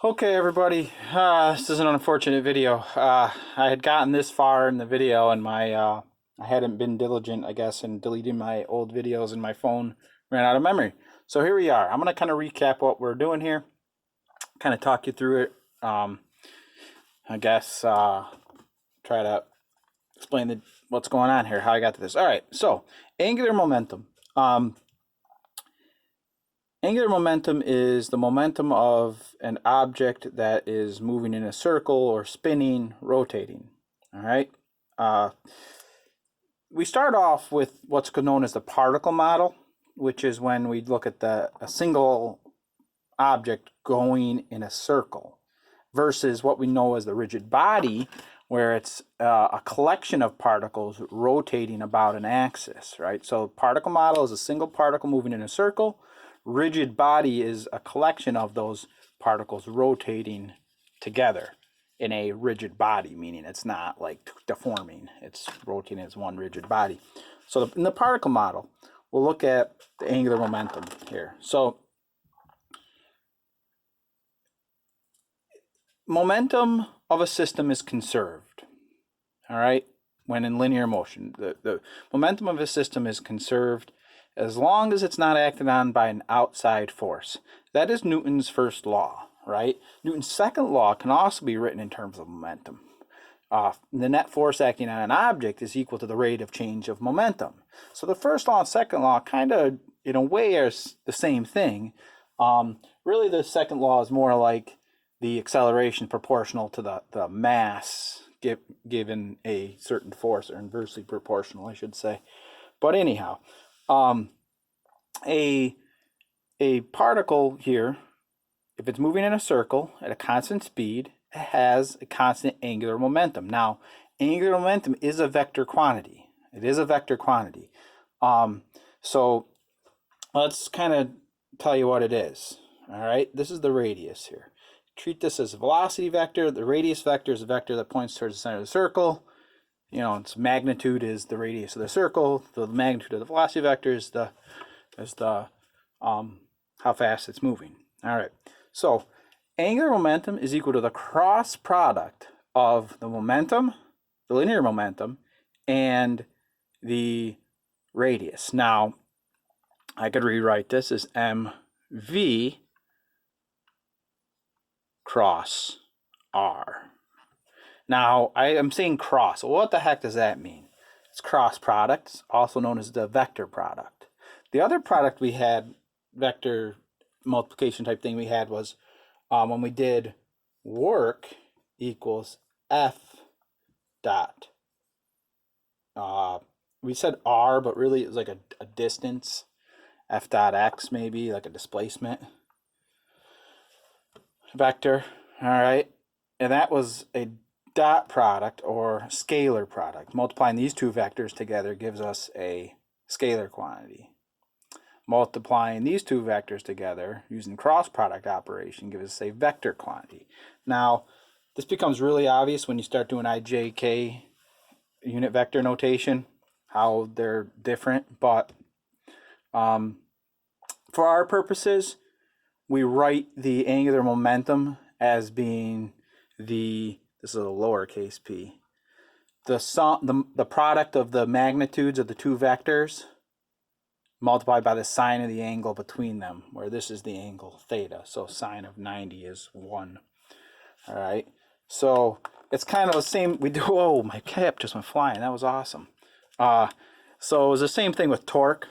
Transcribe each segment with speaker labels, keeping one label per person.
Speaker 1: Okay, everybody, this is an unfortunate video. I had gotten this far in the video and I hadn't been diligent, I guess, in deleting my old videos and my phone ran out of memory. So here we are. I'm going to kind of recap what we're doing here, kind of talk you through it. I guess try to explain what's going on here, how I got to this. All right, so angular momentum. Angular momentum is the momentum of an object that is moving in a circle or spinning, rotating. All right. We start off with what's known as the particle model, which is when we look at a single object going in a circle, versus what we know as the rigid body, where it's a collection of particles rotating about an axis, right? So particle model is a single particle moving in a circle. Rigid body is a collection of those particles rotating together in a rigid body, meaning it's not like deforming, it's rotating as one rigid body. So in the particle model, we'll look at the angular momentum here. So momentum of a system is conserved, all right, when in linear motion. The momentum of a system is conserved as long as it's not acted on by an outside force. That is Newton's first law, right? Newton's second law can also be written in terms of momentum. The net force acting on an object is equal to the rate of change of momentum. So the first law and second law kind of, in a way, are the same thing. Really, the second law is more like the acceleration proportional to the mass given a certain force, or inversely proportional, I should say. But anyhow, a particle here, if it's moving in a circle at a constant speed, it has a constant angular momentum. Now, angular momentum is a vector quantity. It is a vector quantity. So let's kind of tell you what it is. All right, this is the radius here. Treat this as a velocity vector. The radius vector is a vector that points towards the center of the circle. You know, its magnitude is the radius of the circle. The magnitude of the velocity vector is how fast it's moving. All right. So angular momentum is equal to the cross product of the momentum, the linear momentum, and the radius. Now, I could rewrite this as mv cross r. Now, I am saying cross. Well, what the heck does that mean? It's cross product, also known as the vector product. The other product we had, vector multiplication type thing we had, was when we did work equals F dot. We said R, but really it was like a distance. F dot X maybe, like a displacement vector. All right. And that was a dot product or scalar product. Multiplying these two vectors together gives us a scalar quantity. Multiplying these two vectors together using cross product operation gives us a vector quantity. Now, this becomes really obvious when you start doing IJK unit vector notation, how they're different. But for our purposes, we write the angular momentum as being this is a lowercase p, the product of the magnitudes of the two vectors multiplied by the sine of the angle between them, where this is the angle theta. So sine of 90 is 1. All right. So it's kind of the same. We do. Oh, my cap just went flying. That was awesome. So it was the same thing with torque.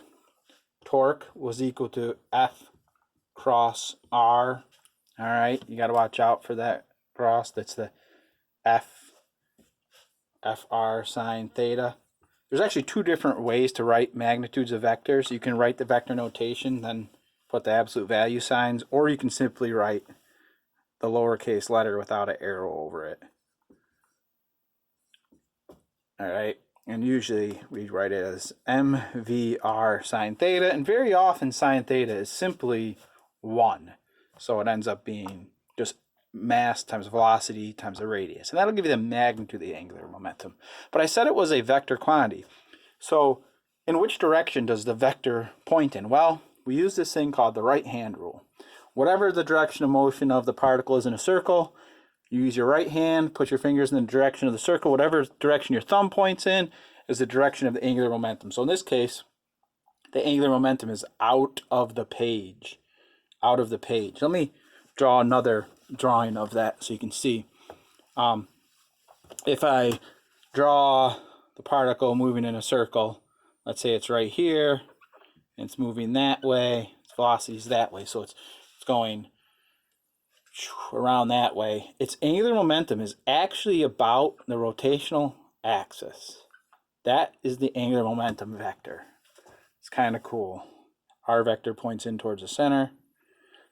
Speaker 1: Torque was equal to F cross R. All right. You got to watch out for that cross. That's the FR sine theta. There's actually two different ways to write magnitudes of vectors. You can write the vector notation, then put the absolute value signs, or you can simply write the lowercase letter without an arrow over it. All right, and usually we write it as MVR sine theta, and very often sine theta is simply 1. So it ends up being just mass times velocity times the radius. And that'll give you the magnitude of the angular momentum. But I said it was a vector quantity. So in which direction does the vector point in? Well, we use this thing called the right-hand rule. whatever the direction of motion of the particle is in a circle, you use your right hand, put your fingers in the direction of the circle. Whatever direction your thumb points in is the direction of the angular momentum. So in this case, the angular momentum is out of the page. Out of the page. Let me draw another drawing of that so you can see. If I draw the particle moving in a circle, let's say it's right here, and it's moving that way, its velocity is that way, so it's going around that way. Its angular momentum is actually about the rotational axis. That is the angular momentum vector. It's kind of cool. R vector points in towards the center.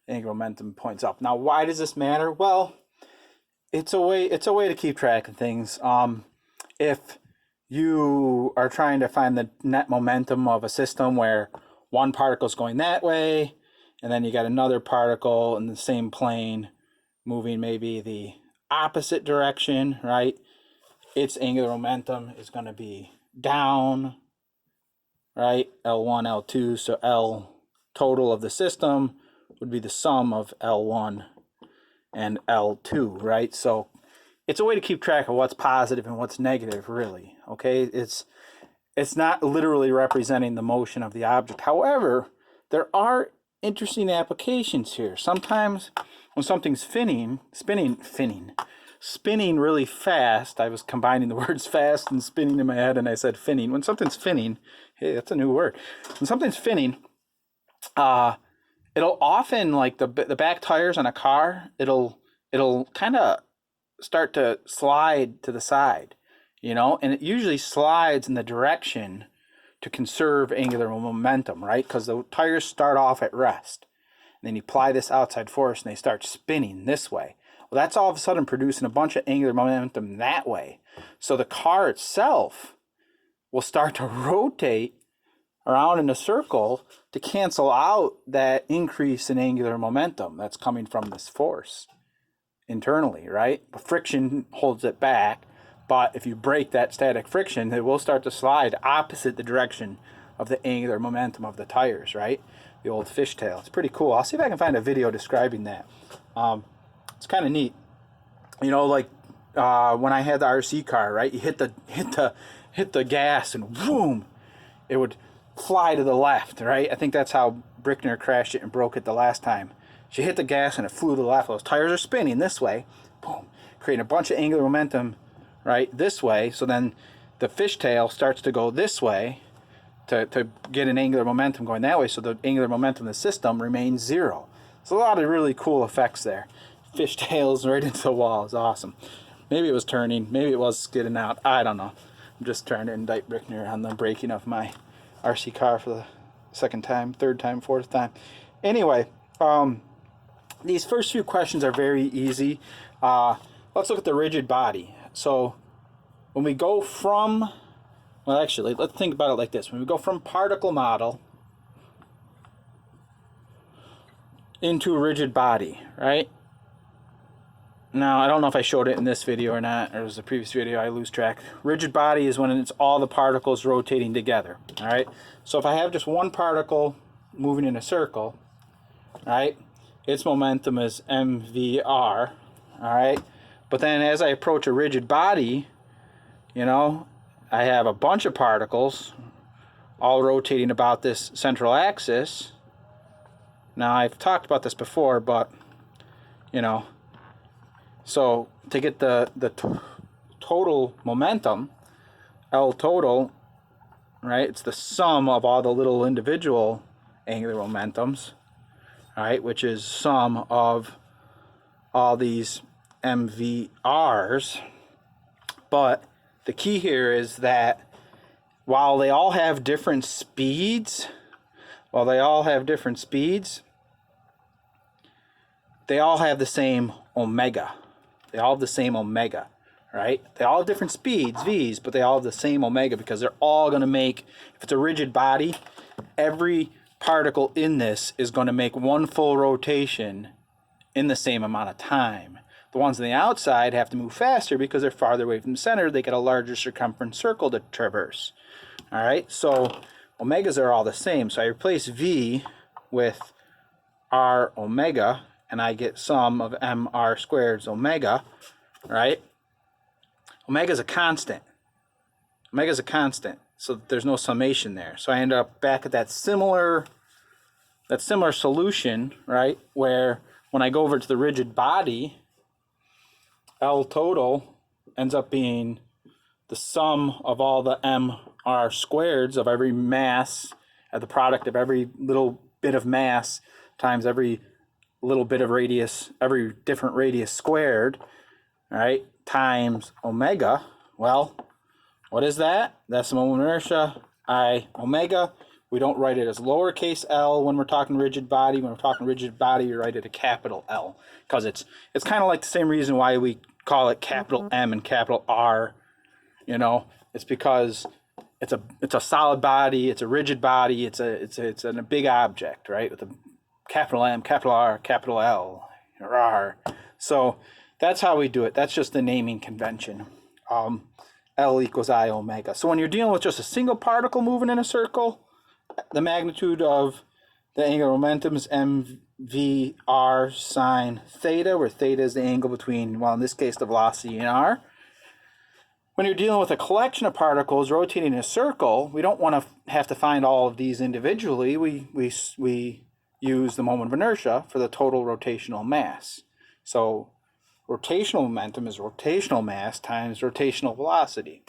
Speaker 1: Angular momentum points up. Now, why does this matter? Well, it's a way to keep track of things. If you are trying to find the net momentum of a system where one particle is going that way, and then you got another particle in the same plane moving maybe the opposite direction, right? Its angular momentum is going to be down, right? L1, L2, so L total of the system would be the sum of L1 and L2, right? So it's a way to keep track of what's positive and what's negative, really, okay? It's not literally representing the motion of the object. However, there are interesting applications here. Sometimes when something's spinning really fast, I was combining the words fast and spinning in my head, and I said finning. When something's finning, hey, that's a new word. When something's finning, it'll often, like the back tires on a car, it'll kind of start to slide to the side, you know, and it usually slides in the direction to conserve angular momentum, right? Because the tires start off at rest. And then you apply this outside force and they start spinning this way. Well, that's all of a sudden producing a bunch of angular momentum that way. So the car itself will start to rotate around in a circle to cancel out that increase in angular momentum that's coming from this force internally, right? But friction holds it back, but if you break that static friction, it will start to slide opposite the direction of the angular momentum of the tires, right? The old fishtail. It's pretty cool. I'll see if I can find a video describing that. It's kind of neat. You know, like when I had the RC car, right? You hit the gas and boom, it would fly to the left, right? I think that's how Brickner crashed it and broke it the last time. She hit the gas and it flew to the left. Those tires are spinning this way, boom, creating a bunch of angular momentum, right, this way. So then the fishtail starts to go this way to get an angular momentum going that way. So the angular momentum of the system remains zero. There's a lot of really cool effects there. Fishtails right into the wall is awesome. Maybe it was turning, maybe it was skidding out. I don't know. I'm just trying to indict Brickner on the breaking of my RC car for the second time, third time, fourth time. Anyway, these first few questions are very easy. Let's look at the rigid body. So when we go from, well, actually, let's think about it like this. When we go from particle model into a rigid body, right? Now, I don't know if I showed it in this video or not, or it was the previous video, I lose track. Rigid body is when it's all the particles rotating together, all right? So if I have just one particle moving in a circle, right, its momentum is mvr, all right? But then as I approach a rigid body, you know, I have a bunch of particles all rotating about this central axis. Now, I've talked about this before, but, you know, so to get the total momentum, L total, right, it's the sum of all the little individual angular momentums, right, which is sum of all these MVRs. But the key here is that while they all have different speeds, they all have the same omega. They all have the same omega, right? They all have different speeds, V's, but they all have the same omega because they're all going to make, if it's a rigid body, every particle in this is going to make one full rotation in the same amount of time. The ones on the outside have to move faster because they're farther away from the center. They get a larger circumference circle to traverse. All right, so omegas are all the same. So I replace V with r omega, and I get sum of mr squared omega, right? Omega is a constant. Omega is a constant, so there's no summation there. So I end up back at that similar solution, right? Where when I go over to the rigid body, L total ends up being the sum of all the mr squareds of every mass at the product of every little bit of mass times every little bit of radius, every different radius squared, right, times omega. Well, what is that? That's the moment of inertia, I omega. We don't write it as lowercase l when we're talking rigid body. When we're talking rigid body, you write it a capital L, because it's kind of like the same reason why we call it capital M and capital R. You know, it's because it's a solid body, it's a rigid body, it's a big object, right? With a capital M, capital R, capital L, or R. So that's how we do it. That's just the naming convention. L equals I omega. So when you're dealing with just a single particle moving in a circle, the magnitude of the angular momentum is mvr sine theta, where theta is the angle between, well, in this case, the velocity and r. When you're dealing with a collection of particles rotating in a circle, we don't want to have to find all of these individually. We use the moment of inertia for the total rotational mass. So rotational momentum is rotational mass times rotational velocity.